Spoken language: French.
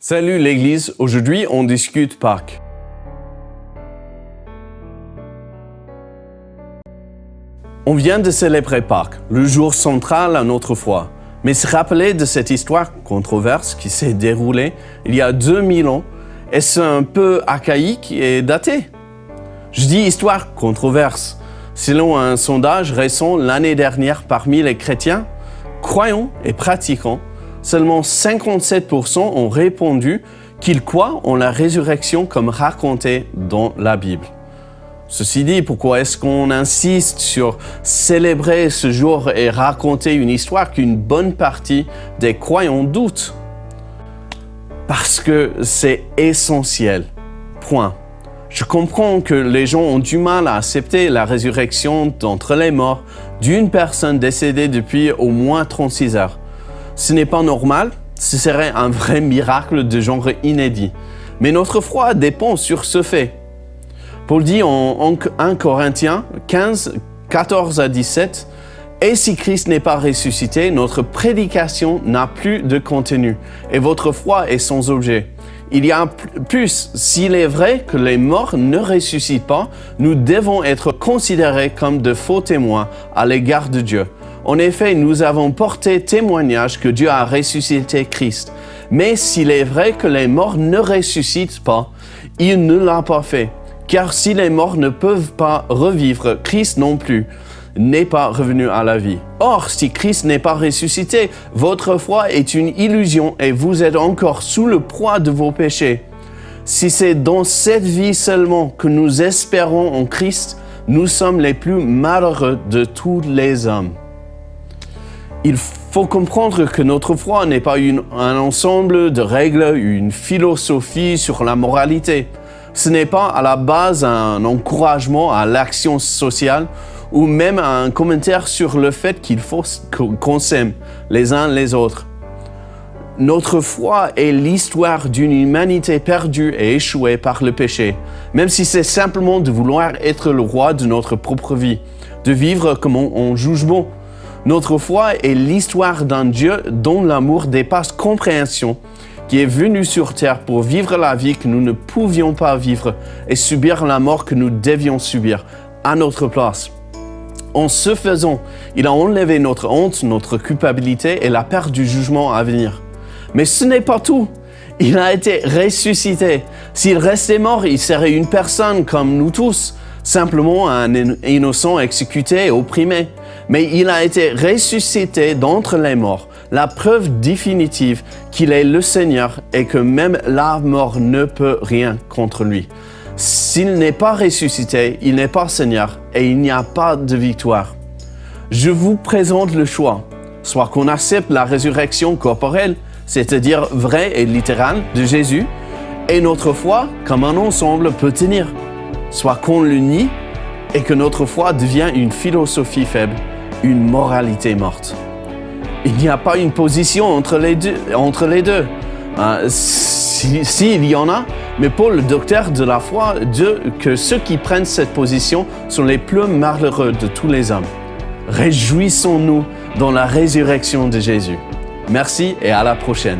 Salut l'Église, aujourd'hui on discute Pâques. On vient de célébrer Pâques, le jour central à notre foi. Mais se rappeler de cette histoire controverse qui s'est déroulée il y a 2000 ans, est-ce un peu archaïque et daté? Je dis histoire controverse. Selon un sondage récent l'année dernière parmi les chrétiens, croyants et pratiquants, seulement 57% ont répondu qu'ils croient en la résurrection comme racontée dans la Bible. Ceci dit, pourquoi est-ce qu'on insiste sur célébrer ce jour et raconter une histoire qu'une bonne partie des croyants doutent? Parce que c'est essentiel. Point. Je comprends que les gens ont du mal à accepter la résurrection d'entre les morts d'une personne décédée depuis au moins 36 heures. Ce n'est pas normal, ce serait un vrai miracle de genre inédit. Mais notre foi dépend sur ce fait. Paul dit en 1 Corinthiens 15, 14 à 17, « Et si Christ n'est pas ressuscité, notre prédication n'a plus de contenu, et votre foi est sans objet. Il y a plus, s'il est vrai que les morts ne ressuscitent pas, nous devons être considérés comme de faux témoins à l'égard de Dieu. En effet, nous avons porté témoignage que Dieu a ressuscité Christ. Mais s'il est vrai que les morts ne ressuscitent pas, il ne l'a pas fait. Car si les morts ne peuvent pas revivre, Christ non plus n'est pas revenu à la vie. Or, si Christ n'est pas ressuscité, votre foi est une illusion et vous êtes encore sous le poids de vos péchés. Si c'est dans cette vie seulement que nous espérons en Christ, nous sommes les plus malheureux de tous les hommes. Il faut comprendre que notre foi n'est pas un ensemble de règles, une philosophie sur la moralité. Ce n'est pas à la base un encouragement à l'action sociale ou même un commentaire sur le fait qu'il faut qu'on s'aime les uns les autres. Notre foi est l'histoire d'une humanité perdue et échouée par le péché, même si c'est simplement de vouloir être le roi de notre propre vie, de vivre comme on juge bon. Notre foi est l'histoire d'un Dieu dont l'amour dépasse compréhension, qui est venu sur terre pour vivre la vie que nous ne pouvions pas vivre et subir la mort que nous devions subir à notre place. En ce faisant, il a enlevé notre honte, notre culpabilité et la peur du jugement à venir. Mais ce n'est pas tout. Il a été ressuscité. S'il restait mort, il serait une personne comme nous tous, simplement un innocent exécuté et opprimé. Mais il a été ressuscité d'entre les morts, la preuve définitive qu'il est le Seigneur et que même la mort ne peut rien contre lui. S'il n'est pas ressuscité, il n'est pas Seigneur et il n'y a pas de victoire. Je vous présente le choix, soit qu'on accepte la résurrection corporelle, c'est-à-dire vraie et littérale de Jésus, et notre foi, comme un ensemble, peut tenir, soit qu'on le nie et que notre foi devient une philosophie faible, une moralité morte. Il n'y a pas une position entre les deux. S'il y en a, mais Paul, le docteur de la foi, dit que ceux qui prennent cette position sont les plus malheureux de tous les hommes. Réjouissons-nous dans la résurrection de Jésus. Merci et à la prochaine.